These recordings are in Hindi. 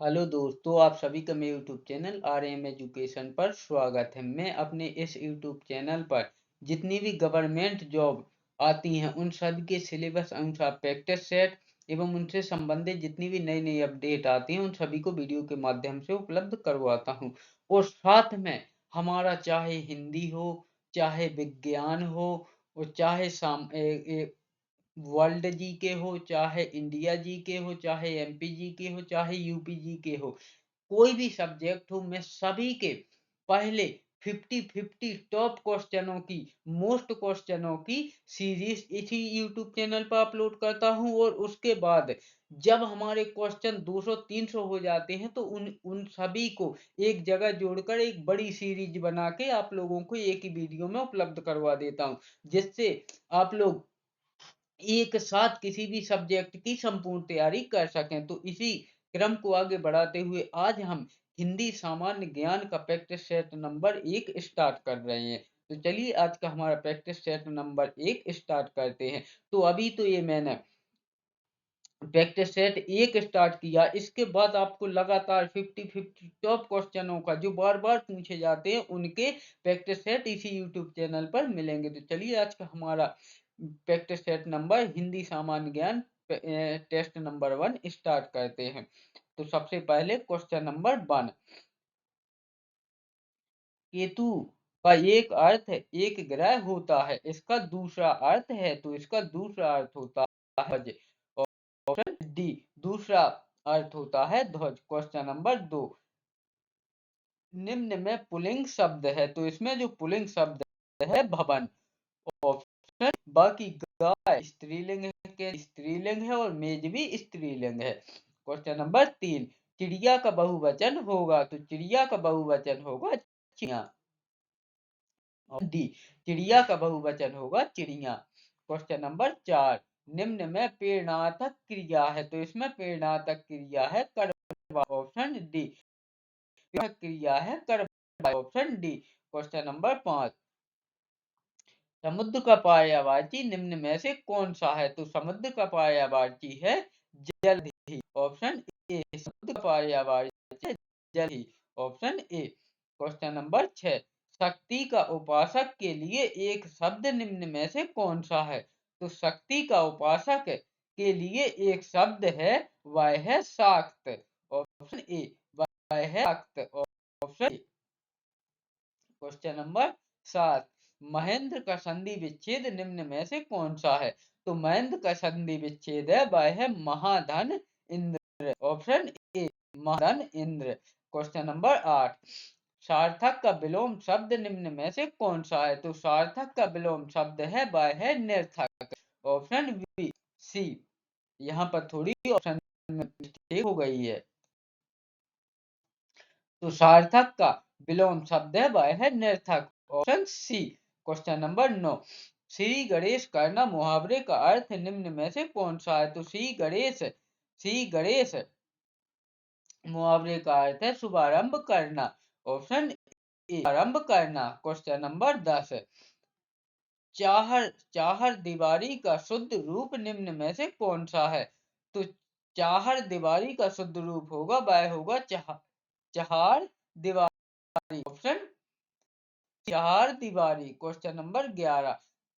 हेलो दोस्तों, आप सभी का मेरे यूट्यूब चैनल आरएम एजुकेशन पर स्वागत है। मैं अपने इस यूट्यूब चैनल पर जितनी भी गवर्नमेंट जॉब आती हैं उन सभी के सिलेबस अनुसार प्रैक्टिस सेट एवं उनसे संबंधित जितनी भी नई नई अपडेट आती हैं उन सभी को वीडियो के माध्यम से उपलब्ध करवाता हूं। और साथ में हमारा चाहे हिंदी हो, चाहे विज्ञान हो और चाहे वर्ल्ड जी के हो, चाहे इंडिया जी के हो, चाहे एमपी जी के हो, चाहे यूपी जी के हो, कोई भी सब्जेक्ट हो, मैं सभी के पहले 50-50 टॉप क्वेश्चनों की, मोस्ट क्वेश्चनों की सीरीज इसी यूट्यूब चैनल पर अपलोड करता हूं। और उसके बाद जब हमारे क्वेश्चन 200-300 हो जाते हैं तो उन उन सभी को एक जगह जोड़कर एक बड़ी सीरीज बना के आप लोगों को एक ही वीडियो में उपलब्ध करवा देता हूं, जिससे आप लोग एक साथ किसी भी सब्जेक्ट की संपूर्ण तैयारी कर सकें। तो इसी क्रम को आगे बढ़ाते हुए आज हम हिंदी सामान्य ज्ञान का प्रैक्टिस सेट नंबर 1 स्टार्ट कर रहे हैं। तो चलिए आज का हमारा प्रैक्टिस सेट नंबर 1 स्टार्ट करते हैं। तो अभी तो ये मैंने प्रैक्टिस सेट 1 स्टार्ट किया, इसके बाद आपको लगातार 50-50 टॉप क्वेश्चनों का जो बार-बार पूछे जाते हैं उनके प्रैक्टिस सेट इसी यूट्यूब चैनल पर मिलेंगे। तो चलिए आज का हमारा प्रैक्टिस सेट नंबर हिंदी सामान्य ज्ञान टेस्ट नंबर 1 स्टार्ट करते हैं। तो सबसे पहले क्वेश्चन नंबर 1, केतु का एक अर्थ एक ग्रह होता है, इसका दूसरा अर्थ है, तो इसका दूसरा अर्थ होता है ध्वज। ऑप्शन डी, दूसरा अर्थ होता है ध्वज। क्वेश्चन नंबर 2, निम्न में पुल्लिंग शब्द है, तो इसमें जो पुल्लिंग शब्द है भवन। ऑप्शन बाकी गाय स्त्रीलिंग है, स्त्रीलिंग है और मेज भी स्त्रीलिंग है। क्वेश्चन नंबर 3, चिड़िया का बहुवचन होगा, तो चिड़िया का बहुवचन होगा चिड़िया। डी, चिड़िया का बहुवचन होगा चिड़िया। क्वेश्चन नंबर 4, निम्न में प्रेरणार्थक क्रिया है, तो इसमें प्रेरणार्थक क्रिया है कर्म। ऑप्शन डी, क्रिया है कर्म। Option D. क्वेश्चन नंबर 5, समुद्र का पर्यायवाची निम्न में से कौन सा है, तो समुद्र का पर्यायवाची है जलधि। ऑप्शन ए, समुद्र का पर्यायवाची है जलधि। Option A. क्वेश्चन नंबर 6, शक्ति का उपासक के लिए एक शब्द निम्न में से कौन सा है, तो शक्ति का उपासक के लिए एक शब्द है, वह है शाक्त। ऑप्शन ए, वह है शाक्त। Option A. Question number 7, Mahendra का संधि विच्छेद निम्न में से कौन सा है, तो महेंद्र का संधि विच्छेद है वह है महाधन इंद्र। ऑप्शन ए, महाधन इंद्र। क्वेश्चन नंबर 8, सार्थक का विलोम शब्द निम्न में से कौन सा है, तो सार्थक का विलोम शब्द है वह है निरर्थक। ऑप्शन बी, सी। यहाँ पर थोड़ी ऑप्शन में मिस्टेक हो गई है, तो सार्थक का विलोम शब्द है वह है निरर्थक। Option C. Question number 9, Shri Ganesh करना मुहावरे का अर्थ निम्न में से कौन सा है, तो श्री गणेश मुहावरे का अर्थ है शुभारंभ करना। ऑप्शन ए, आरंभ करना। क्वेश्चन नंबर 10, चाहर चाहर दीवारी का शुद्ध रूप निम्न में से कौन सा है, तो चाहर दीवारी का शुद्ध रूप होगा वह होगा चहार दीवारी। ऑप्शन चार दीवारी। क्वेश्चन नंबर 11,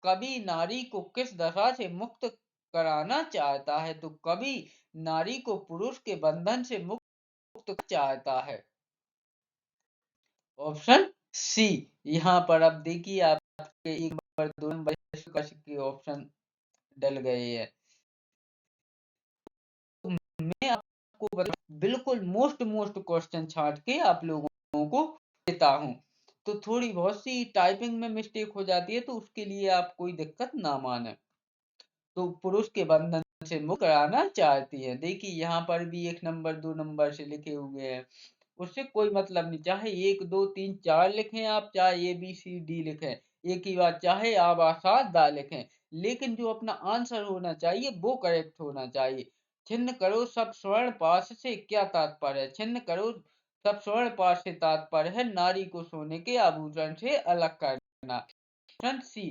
कवि नारी को किस दशा से मुक्त कराना चाहता है, तो कवि नारी को पुरुष के बंधन से मुक्त चाहता है। Option C. यहाँ पर अब देखिए आपके 1 नंबर 2 नंबर के ऑप्शन डल गए हैं। मैं आपको बिल्कुल मोस्ट क्वेश्चन छांट के आप लोगों को देता हूँ। तो थोड़ी बहुत सी टाइपिंग में मिस्टेक हो जाती है, तो उसके लिए आप कोई दिक्कत ना माने। तो पुरुष के बंधन से मुक्त कराना चाहती है। देखिए यहाँ पर भी 1 नंबर 2 नंबर से लिखे हुए हैं, उससे कोई मतलब नहीं। चाहे 1 2 3 4 लिखें आप, चाहे ABCD लिखें, एक ही बात, चाहे आप आसाद दा लिखें, लेकिन जो अपना आंसर होना चाहिए वो करेक्ट होना चाहिए। छिन्न करो सब स्वर्ण पाश से क्या तात्पर्य है, छिन्न करो सब स्वर्ण पाश से तात्पर्य है नारी को सोने के आभूषण से अलग करना। ऑप्शन सी,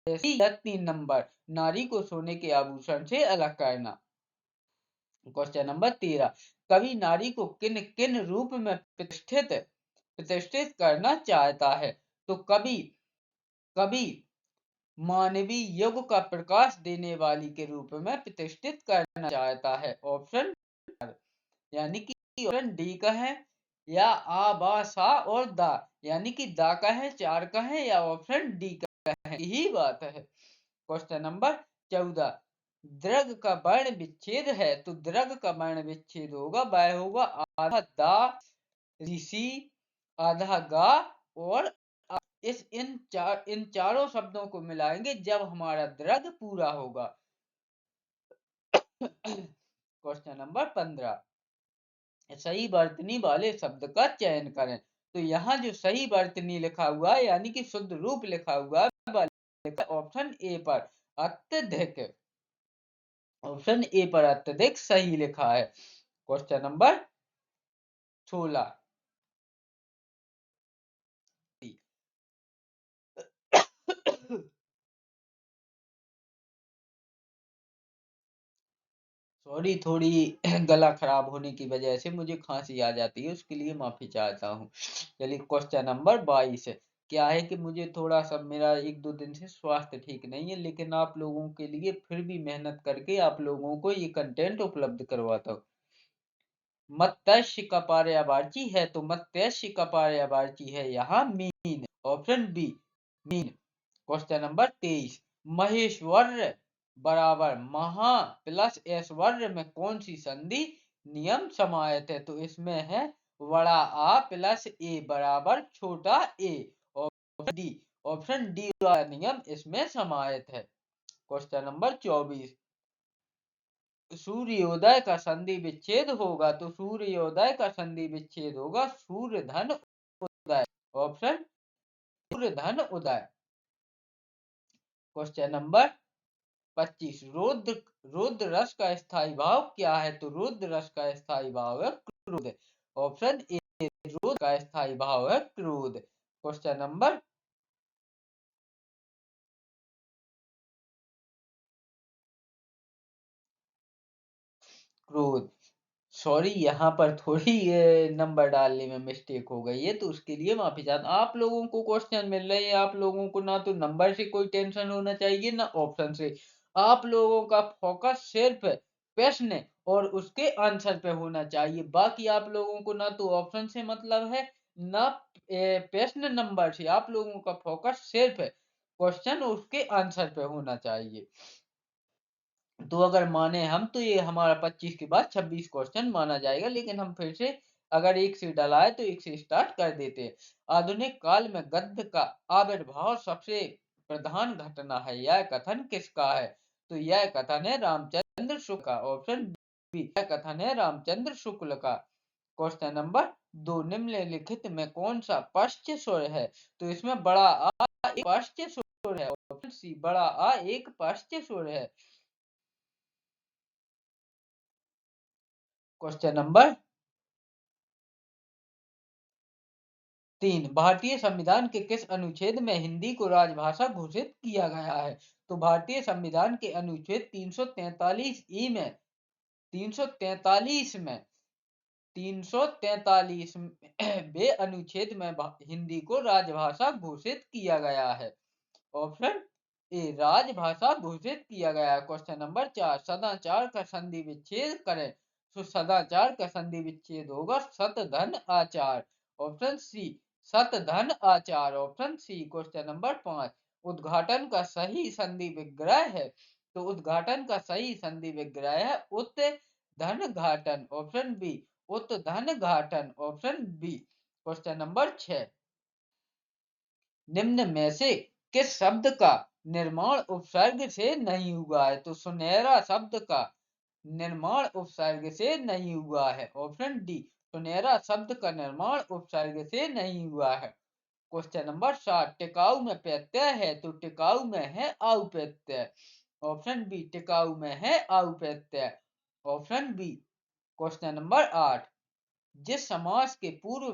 3 नंबर, नारी को सोने के आभूषण से अलग करना। क्वेश्चन नंबर 13, कवि नारी को किन किन रूप में प्रतिष्ठित करना चाहता है? तो कवि कवि मानवीय युग का प्रकाश देने वाली के रूप में प्रतिष्ठित करना चाहता है। ऑप्शन यानी कि ऑप्शन डी का है, या आ बा सा और दा, यानी कि दा का है, चार का है, या ऑप्शन डी का है, यही बात है। क्वेश्चन नंबर 14, दृग का वर्ण विच्छेद है, तो दृग का वर्ण विच्छेद होगा, वह होगा आधा दा ऋषि, आधा गा, और इन चारों शब्दों को मिलाएंगे जब हमारा दृग पूरा होगा। क्वेश्चन नंबर 15, सही वर्तनी वाले शब्द का चयन करें। तो यहाँ जो सही वर्तनी लिखा हुआ है यानी कि शुद्ध रूप लिखा हुआ है ऑप्शन ए पर अत्यधिक, ऑप्शन ए पर अत्यधिक सही लिखा है। क्वेश्चन नंबर 16, सॉरी, थोड़ी गला खराब होने की वजह से मुझे खांसी आ जाती है, उसके लिए माफी चाहता हूँ। चलिए क्वेश्चन नंबर 22, क्या है कि मुझे थोड़ा सा मेरा एक दो दिन से स्वास्थ्य ठीक नहीं है, लेकिन आप लोगों के लिए फिर भी मेहनत करके आप लोगों को ये कंटेंट उपलब्ध करवाता हूँ। मत्स्य का पर्यायवाची है, तो मत्स्य का पर्यायवाची है यहाँ मीन, ऑप्शन बी मीन। क्वेश्चन नंबर 23, महेश्वर्य बराबर महा प्लस ऐश्वर्य में कौन सी संधि नियम समाहित है? तो इसमें है बड़ा आ प्लस ए बराबर छोटा ए, ऑप्शन डी, ऑप्शन डी वाला नियम इसमें समाहित है। क्वेश्चन नंबर 24, सूर्योदय का संधि विच्छेद होगा, तो सूर्योदय का संधि विच्छेद होगा सूर्य धन उदय, ऑप्शन सूर्य धन उदय। क्वेश्चन नंबर 25, रुद्र रुद्र रस का स्थायी भाव क्या है? तो रुद्र रस का स्थायी भाव है क्रोध, ऑप्शन ए, रुद्र का स्थायी भाव है क्रोध। क्वेश्चन नंबर क्रोध, सॉरी यहाँ पर थोड़ी नंबर डालने में मिस्टेक हो गई है, तो उसके लिए माफी चाहता हूँ। आप लोगों को क्वेश्चन मिल रहे हैं, आप लोगों को ना तो नंबर से कोई टेंशन होना चाहिए ना ऑप्शन से, आप लोगों का फोकस सिर्फ प्रश्न और उसके आंसर पे होना चाहिए। बाकी आप लोगों को ना तो ऑप्शन से मतलब है ना प्रश्न नंबर से, आप लोगों का फोकस सिर्फ क्वेश्चन और उसके आंसर पे होना चाहिए। तो अगर माने हम तो ये हमारा 25 के बाद 26 क्वेश्चन माना जाएगा, लेकिन हम फिर से अगर एक से डाला है तो एक से स्टार्ट कर देते हैं। आधुनिक काल में गद्य का आविर्भाव सबसे प्रधान घटना है, यह कथन किसका है? तो यह कथन है रामचंद्र शुक्ल का, ऑप्शन बी, यह कथन है रामचंद्र शुक्ल का। क्वेश्चन नंबर 2, निम्नलिखित में कौन सा पश्च स्वर है? तो इसमें बड़ा आ एक पश्च स्वर है, ऑप्शन सी, बड़ा आ एक पश्च स्वर है। क्वेश्चन नंबर 3, भारतीय संविधान के किस अनुच्छेद में हिंदी को राजभाषा घोषित किया गया है? तो भारतीय संविधान के अनुच्छेद 343 ई में 343 में 343 वे अनुच्छेद में हिंदी को राजभाषा घोषित किया गया है, ऑप्शन ए, राजभाषा घोषित किया गया है। क्वेश्चन नंबर 4, सदाचार का संधि विच्छेद करें, तो सदाचार का संधि विच्छेद होगा सत धन आचार, ऑप्शन सी, सत धन आचार, ऑप्शन सी। क्वेश्चन नंबर 5, उद्घाटन का सही संधि विग्रह है, तो उद्घाटन का सही संधि विग्रह है उत धन घाटन, ऑप्शन बी, उत धन घाटन, ऑप्शन बी। क्वेश्चन नंबर 6, निम्न में से किस शब्द का निर्माण उपसर्ग से नहीं हुआ है? तो सुनहरा शब्द का निर्माण उपसर्ग से नहीं हुआ है, ऑप्शन डी, सुनहरा शब्द का निर्माण उपसर्ग से नहीं हुआ है। क्वेश्चन नंबर 7, टिकाऊ में प्रत्यय है, तो टिकाऊ में है आउ प्रत्यय, ऑप्शन बी, टिकाऊ में है आउ प्रत्यय, ऑप्शन बी। क्वेश्चन नंबर 8, जिस समास के पूर्व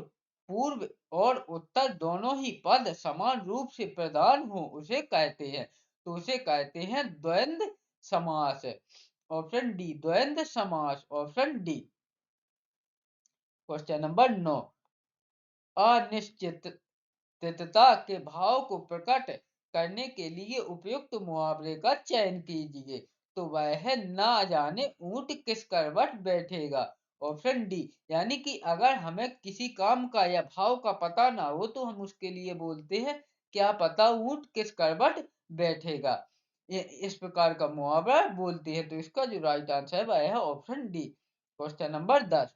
पूर्व और उत्तर दोनों ही पद समान रूप से प्रधान हो उसे कहते हैं, तो उसे कहते हैं द्वंद्व समास, ऑप्शन डी, द्वंद्व समास, ऑप्शन डी। क्वेश्चन नंबर 9, अनिश्चितता के भाव को प्रकट करने के लिए उपयुक्त मुहावरे का चयन कीजिए। तो वह है, ना जाने ऊंट किस करवट बैठेगा। ऑप्शन डी, यानी कि अगर हमें किसी काम का या भाव का पता ना हो तो हम उसके लिए बोलते हैं, क्या पता ऊंट किस करवट बैठेगा। इस प्रकार का मुहावरा बोलते हैं। तो इसका जो राइट आंसर है वह है ऑप्शन डी। क्वेश्चन नंबर 10,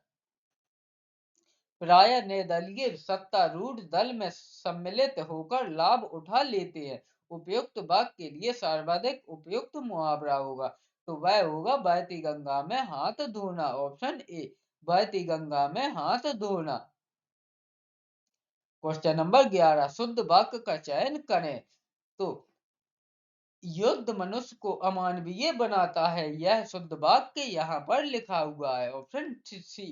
प्राय निर्दलीय सत्तारूढ़ दल में सम्मिलित होकर लाभ उठा लेते हैं। उपयुक्त वाक्य के लिए सर्वाधिक उपयुक्त मुहावरा होगा। तो वह होगा, बहती गंगा में हाथ धोना। ऑप्शन ए, बहती गंगा में हाथ धोना। क्वेश्चन नंबर 11, शुद्ध वाक्य का चयन करें। तो युद्ध मनुष्य को अमानवीय बनाता है, यह शुद्ध वाक्य यहाँ पर लिखा हुआ है। Option C.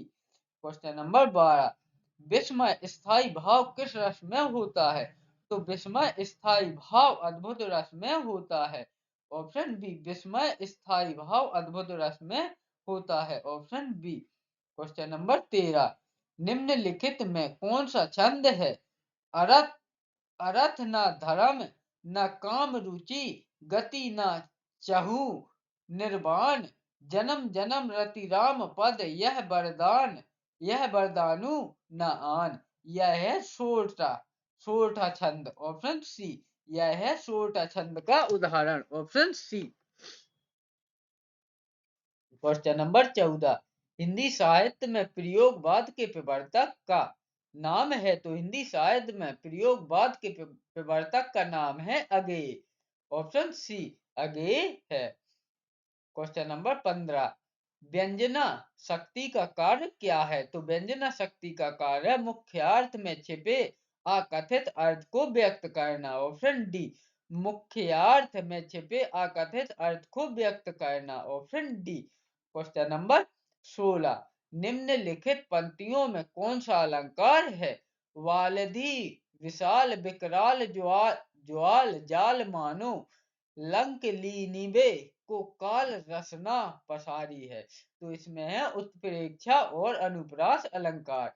क्वेश्चन नंबर 12, विस्मय स्थायी भाव किस रस में होता है। तो विस्मय स्थायी भाव अद्भुत रस में होता है। ऑप्शन बी, विस्मय स्थायी भाव अद्भुत रस में होता है। Option B. क्वेश्चन नंबर 13, निम्नलिखित में कौन सा छंद है। अरथ अरथ न धर्म न काम रुचि, गति न चहु निर्वाण, जन्म जन्म रति राम पद, यह वरदानु न आन। यह है सोरठा छंद। ऑप्शन सी, यह है सोरठा छंद का उदाहरण। Option C. Question number 14, Hindi साहित्य में प्रयोगवाद के प्रवर्तक का नाम है। तो हिंदी साहित्य में प्रयोगवाद के प्रवर्तक का नाम है अगेय। ऑप्शन सी, अगेय है। क्वेश्चन नंबर 15, व्यंजना शक्ति का कार्य क्या है। तो व्यंजना शक्ति का कार्य मुख्यार्थ में छिपे अकथित अर्थ को व्यक्त करना। ऑप्शन डी, मुख्यार्थ में छिपे अकथित अर्थ को व्यक्त करना। Option D. क्वेश्चन नंबर 16, निम्नलिखित पंक्तियों में कौन सा अलंकार है। वालधी विशाल विकराल ज्वाल ज्वाल जाल मानो, लंक लीनिबे को काल रसना पसारी है। तो इसमें है उत्प्रेक्षा और अनुप्रास अलंकार।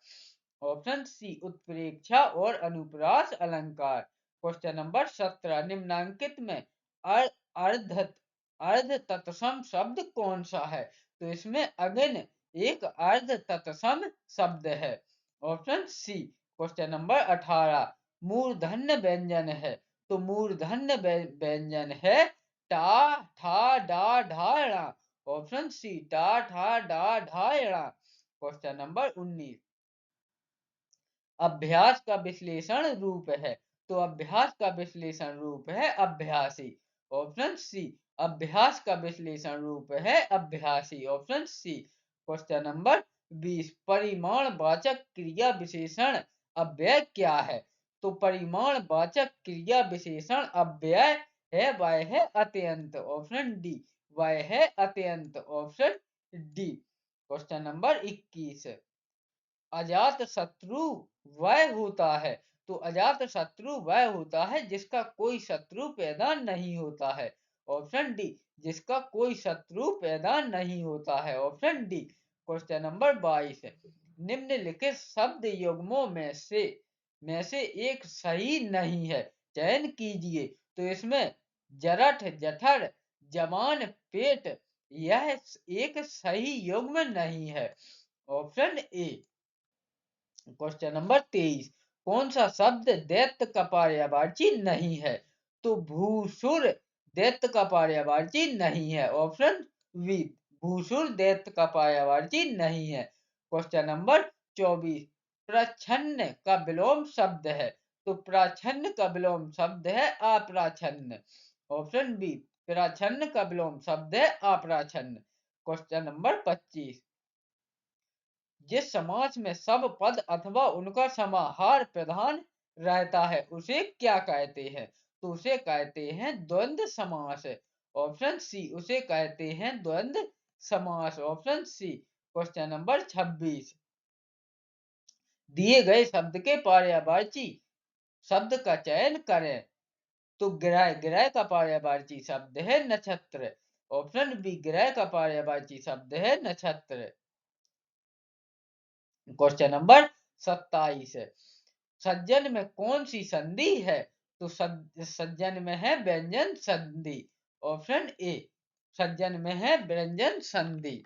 ऑप्शन सी, उत्प्रेक्षा और अनुप्रास अलंकार। क्वेश्चन नंबर 17, निम्नांकित में अर्ध अर्ध तत्सम शब्द कौन सा है। तो इसमें अगन एक अर्ध तत्सम शब्द है। Option C. क्वेश्चन नंबर 18, मूर्धन्य व्यंजन है। तो मूर्धन्य व्यंजन है टा ठा डा ढा णा। ऑप्शन सी, टा ठा डा ढा णा। क्वेश्चन नंबर 19, अभ्यास का विश्लेषण रूप है। तो अभ्यास का विश्लेषण रूप है अभ्यासी। ऑप्शन सी, अभ्यास का विश्लेषण रूप है अभ्यासी। Option C. क्वेश्चन नंबर 20, परिमाण वाचक क्रिया विशेषण अव्यय क्या है। तो परिमाण वाचक क्रिया विशेषण अव्यय है, वह है अत्यंत। ऑप्शन डी, वह है अत्यंत। Option D. क्वेश्चन नंबर 21, अजात शत्रु वह होता है। तो अजात शत्रु वह होता है जिसका कोई शत्रु पैदा नहीं होता है। ऑप्शन डी, जिसका कोई शत्रु पैदा नहीं होता है। Option D. क्वेश्चन नंबर 22, निम्नलिखित शब्द युग्मों में से एक सही नहीं है, चयन कीजिए। तो इसमें जरठ जठर जवान पेट, यह एक सही युग्म नहीं है। Option A. क्वेश्चन नंबर 23, कौन सा शब्द दैत्य का पर्यायवाची नहीं है। तो भूसुर दैत्य का पर्यायवाची नहीं है। ऑप्शन बी, भूसुर दैत्य का पर्यायवाची नहीं है। क्वेश्चन नंबर 24, प्रच्छन्न का विलोम शब्द है। तो प्राच्छन्न का विलोम शब्द है अप्राच्छन्न। ऑप्शन बी, प्राच्छन्न का विलोम शब्द है अप्राच्छन्न। क्वेश्चन नंबर 25, जिस समाज में सब पद अथवा उनका समाहार प्रधान रहता है उसे क्या कहते हैं। तो उसे कहते हैं द्वंद्व समास। ऑप्शन सी, उसे कहते हैं द्वंद्व समास। Option C. क्वेश्चन नंबर 26, दिए गए शब्द के पर्यायवाची शब्द का चयन करें। तो ग्रह ग्रह का पर्यायवाची शब्द है नक्षत्र। ऑप्शन बी, ग्रह का पर्यायवाची शब्द है नक्षत्र। क्वेश्चन नंबर 27 है, सज्जन में कौन सी संधि है? तो सज्जन में है व्यंजन संधि। ऑप्शन ए, सज्जन में है व्यंजन संधि।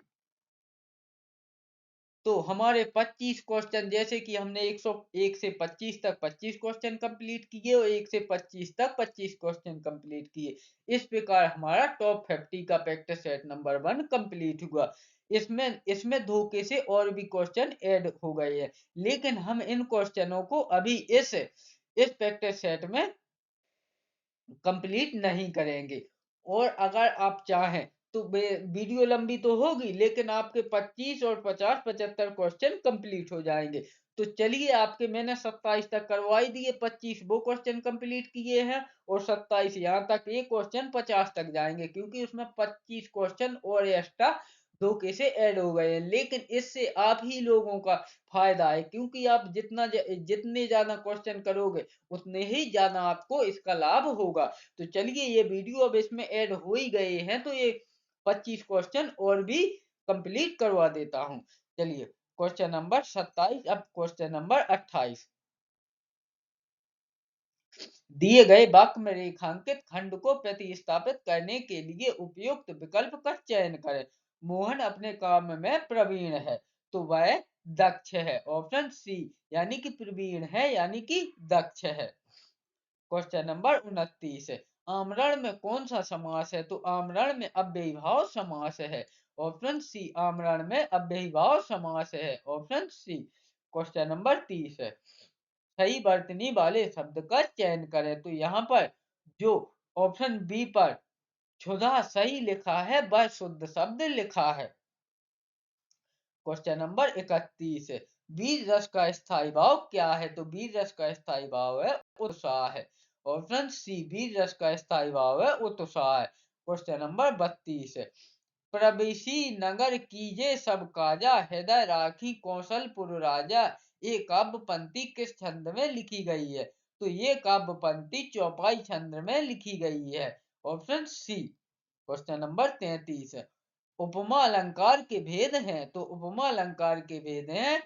तो हमारे 25 क्वेश्चन, जैसे कि हमने 101 से 25 तक 25 क्वेश्चन कंप्लीट किए और 1 से 25 तक 25 क्वेश्चन कंप्लीट किए। इस प्रकार हमारा टॉप 50 का प्रैक्टिस सेट नंबर 1 कंप्लीट हुआ। इसमें इसमें धोखे से और भी क्वेश्चन ऐड हो गए हैं, लेकिन हम इन क्वेश्चनों को अभी इस प्रैक्टिस सेट में कंप्लीट नहीं करेंगे। और अगर आप चाहें तो वीडियो लंबी तो होगी, लेकिन आपके 25 और 50 75 क्वेश्चन कंप्लीट हो जाएंगे। तो चलिए, आपके मैंने 27 तक करवाई दिए, 25 वो क्वेश्चन कंप्लीट किए हैं और 27 यहाँ तक, ये क्वेश्चन 50 तक जाएंगे, क्योंकि उसमें 25 क्वेश्चन और एक्स्ट्रा धोखे से ऐड हो गए हैं। लेकिन इससे आप ही लोगों का फायदा है, क्योंकि आप जितने ज्यादा क्वेश्चन करोगे उतने ही ज्यादा आपको इसका लाभ होगा। तो चलिए, ये वीडियो अब इसमें ऐड हो ही गए हैं, तो ये 25 क्वेश्चन और भी कंप्लीट करवा देता हूं। चलिए, क्वेश्चन नंबर 27, अब क्वेश्चन नंबर 28। दिए गए वाक्य में रेखांकित खंड को प्रतिस्थापित करने के लिए उपयुक्त विकल्प का चयन करें। मोहन अपने काम में प्रवीण है, तो वह दक्ष है। ऑप्शन सी, यानी कि प्रवीण है यानी कि दक्ष है। क्वेश्चन नंबर 29 है, आमरण में कौन सा समास है? तो आमरण में अव्ययीभाव समास है। ऑप्शन सी, आमरण में अव्ययीभाव समास है। Option C. क्वेश्चन नंबर 30 है, सही वर्तनी वाले शब्द का चयन करें। तो यहाँ पर जो ऑप्शन बी पर क्षुधा सही लिखा है, वह शुद्ध शब्द लिखा है। क्वेश्चन नंबर 31 है, बीज रस का स्थायी भाव क्या है? तो बीज रस का स्थायी भाव है उत्साह है। ऑप्शन सी, बीज रस का स्थायी भाव है उत्साह है। क्वेश्चन नंबर 32 है, प्रवेशी नगर कीजे सब काजा, हृदय राखी कौशलपुर राजा, ये काव्य पंक्ति किस छंद में लिखी गई है? तो ये काव्य पंक्ति चौपाई छंद में लिखी गई है। Option C. क्वेश्चन नंबर 33 है, उपमा अलंकार के भेद हैं। तो उपमा अलंकार के भेद हैं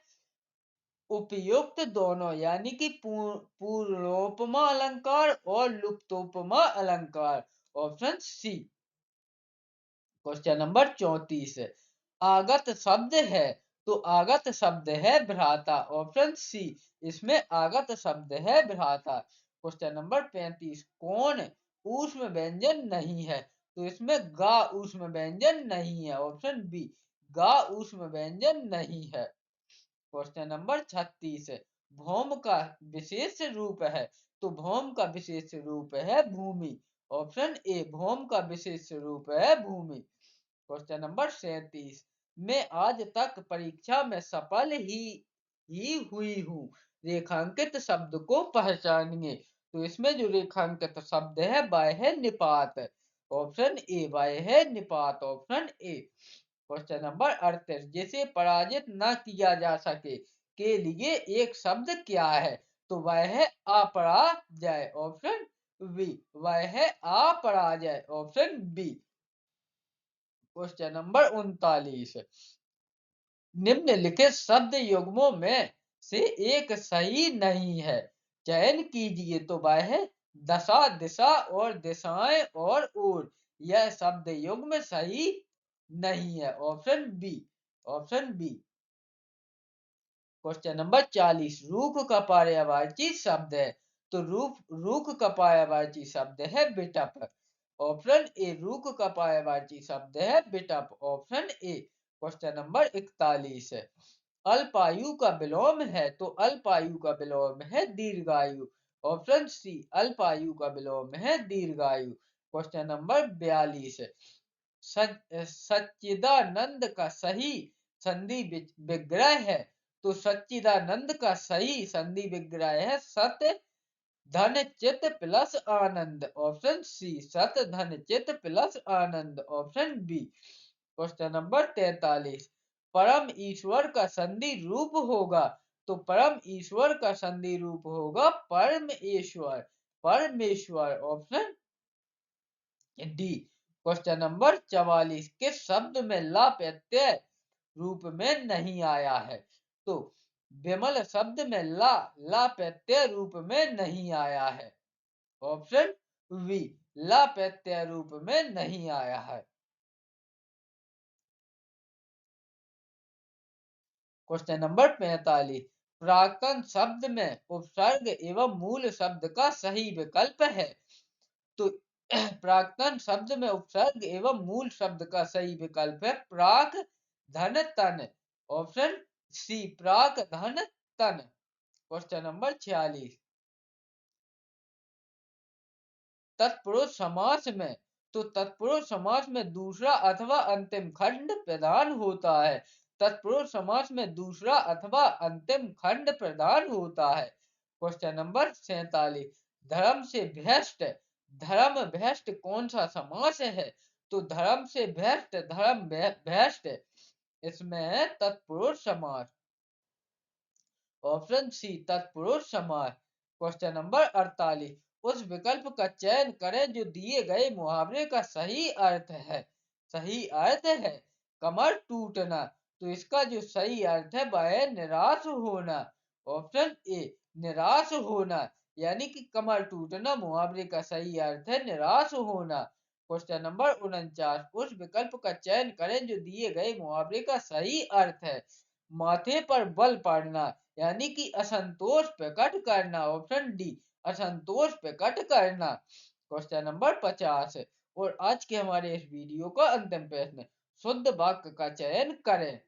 उपयुक्त दोनों, यानी कि पूर्णोपमा अलंकार और लुप्तोपमा अलंकार। Option C. क्वेश्चन नंबर 34 है, आगत शब्द है। तो आगत शब्द है भ्राता। ऑप्शन सी, इसमें आगत शब्द है भ्राता। क्वेश्चन नंबर 35, कौन ऊष्म व्यंजन नहीं है? तो इसमें गा ऊष्म व्यंजन नहीं है। ऑप्शन बी, गा ऊष्म व्यंजन नहीं है। क्वेश्चन नंबर 36 है, भौम का विशेष रूप है। तो भौम का विशेष रूप है भूमि। ऑप्शन ए, भौम का विशेष रूप है भूमि। क्वेश्चन नंबर 37, मैं आज तक परीक्षा में सफल ही हुई हूँ, रेखांकित शब्द को पहचानिए। तो इसमें जो रेखांकित शब्द है वह है निपात। ऑप्शन ए, वह है निपात। Option A. क्वेश्चन नंबर 38, जिसे पराजित न किया जा सके के लिए एक शब्द क्या है? तो वह है अपराजय। ऑप्शन बी, वह है अपराजय। Option B. क्वेश्चन नंबर 39, निम्नलिखित शब्द युग्मों में से एक सही नहीं है, चयन कीजिए। तो वह है दशा, दिशा और दिशाएं और ओर, यह शब्द युग्म सही नहीं है। Option B. Option B. Question number 40, रूख का पर्यायवाची शब्द है। तो रूख का पर्यायवाची शब्द है बिटप। ऑप्शन ए, रूख का पर्यायवाची शब्द है बिटप। Option A. क्वेश्चन नंबर 41 है, अल्पायु का विलोम है। तो अल्पायु का विलोम है दीर्घायु। ऑप्शन सी, अल्पायु का विलोम है दीर्घायु। क्वेश्चन नंबर 42 है, सच्चिदानंद का सही संधि विग्रह है। तो सच्चिदानंद का सही संधि विग्रह है सत धन चित प्लस आनंद। ऑप्शन सी, सत धन चित प्लस आनंद। Option B. क्वेश्चन नंबर 43, परम ईश्वर का संधि रूप होगा। तो परम ईश्वर का संधि रूप होगा परमेश्वर, परमेश्वर। Option D. क्वेश्चन नंबर 44, किस शब्द में ला प्रत्यय रूप में नहीं आया है? तो विमल शब्द में ला प्रत्यय रूप में नहीं आया है। ऑप्शन बी, ला प्रत्यय रूप में नहीं आया है। क्वेश्चन नंबर 45, प्राक्तन शब्द में उपसर्ग एवं मूल शब्द का सही विकल्प है। तो प्राक्तन शब्द में उपसर्ग एवं मूल शब्द का सही विकल्प है प्राक धन तन। ऑप्शन सी, प्राक धन तन। क्वेश्चन नंबर 46, तत्पुरुष समास में, तो तत्पुरुष समास में दूसरा अथवा अंतिम खंड प्रधान होता है। तत्पुरुष समास में दूसरा अथवा अंतिम खंड प्रधान होता है। क्वेश्चन नंबर 47, धर्म से भ्रष्ट, धर्म भ्रष्ट कौन सा समास है? तो धर्म से भ्रष्ट, धर्म भ्रष्ट, इसमें है तत्पुरुष समास। ऑप्शन सी, तत्पुरुष समास। क्वेश्चन नंबर 48, उस विकल्प का चयन करें जो दिए गए मुहावरे का सही अर्थ है। सही अर्थ है कमर टूटना, तो इसका जो सही अर्थ है वह है निराश होना। ऑप्शन ए, निराश होना, यानी कि कमर टूटना मुहावरे का सही अर्थ है निराश होना। क्वेश्चन नंबर 49, उस विकल्प का चयन करें जो दिए गए मुहावरे का सही अर्थ है माथे पर बल पड़ना, यानी कि असंतोष प्रकट करना। ऑप्शन डी, असंतोष प्रकट करना। क्वेश्चन नंबर 50, और आज के हमारे इस वीडियो का अंतिम प्रश्न, शुद्ध वाक्य का चयन करें।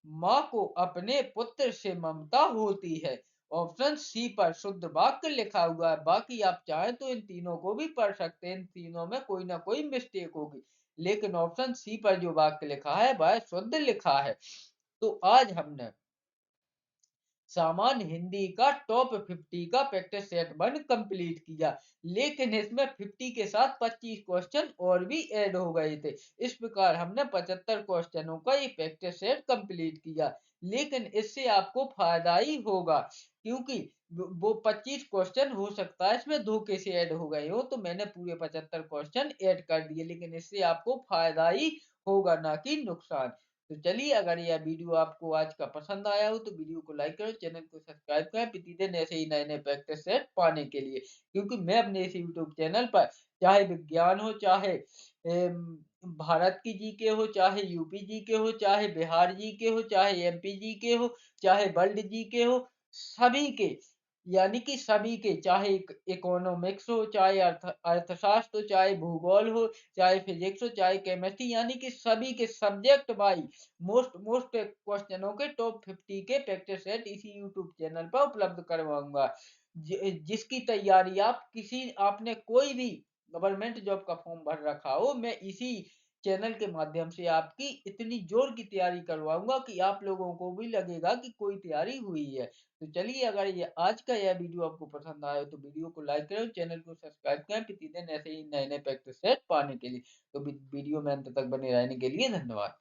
माँ को अपने पुत्र से ममता होती है। ऑप्शन सी पर शुद्ध वाक्य लिखा हुआ है, बाकी आप चाहें तो इन तीनों को भी पढ़ सकते हैं, इन तीनों में कोई ना कोई मिस्टेक होगी, लेकिन ऑप्शन सी पर जो वाक्य लिखा है वह शुद्ध लिखा है। तो आज हमने सामान्य हिंदी का टॉप 50 का प्रैक्टिस सेट 1 कंप्लीट किया, लेकिन इसमें 50 के साथ 25 क्वेश्चन और भी ऐड हो गए थे। इस प्रकार हमने 75 क्वेश्चनों का ये प्रैक्टिस सेट कंप्लीट किया, लेकिन इससे आपको फायदा ही होगा, क्योंकि वो 25 क्वेश्चन हो सकता है इसमें धोखे से ऐड हो गए हो, तो मैंने पूरे 75 क्वेश्चन ऐड कर दिए, लेकिन इससे आपको फायदा ही होगा, ना कि नुकसान। तो चलिए, अगर यह वीडियो आपको आज का पसंद आया हो तो वीडियो को लाइक करें, चैनल को सब्सक्राइब करें प्रतिदिन ऐसे ही नए नए प्रैक्टिस सेट पाने के लिए, क्योंकि मैं अपने इस यूट्यूब चैनल पर चाहे विज्ञान हो, चाहे भारत की जीके हो, चाहे यूपी जीके हो, चाहे बिहार जीके हो, चाहे एमपी जीके हो, चाहे वर्ल्ड जीके हो, सभी के, यानी कि सभी के, चाहे इकोनॉमिक्स हो, चाहे अर्थशास्त्र हो, चाहे भूगोल हो, चाहे फिजिक्स हो, चाहे केमिस्ट्री, यानी कि सभी के सब्जेक्ट वाइज मोस्ट मोस्ट क्वेश्चनों के टॉप 50 के प्रैक्टिस सेट इसी यूट्यूब चैनल पर उपलब्ध करवाऊंगा। जिसकी तैयारी आप किसी, आपने कोई भी गवर्नमेंट जॉब का फॉर्म भर रखा हो, मैं इसी चैनल के माध्यम से आपकी इतनी जोर की तैयारी करवाऊंगा कि आप लोगों को भी लगेगा कि कोई तैयारी हुई है। तो चलिए, अगर ये आज का यह वीडियो आपको पसंद आया तो वीडियो को लाइक करें, चैनल को सब्सक्राइब करें प्रतिदिन ऐसे ही नए नए प्रैक्टिस सेट पाने के लिए। तो वीडियो में अंत तक बने रहने के लिए धन्यवाद।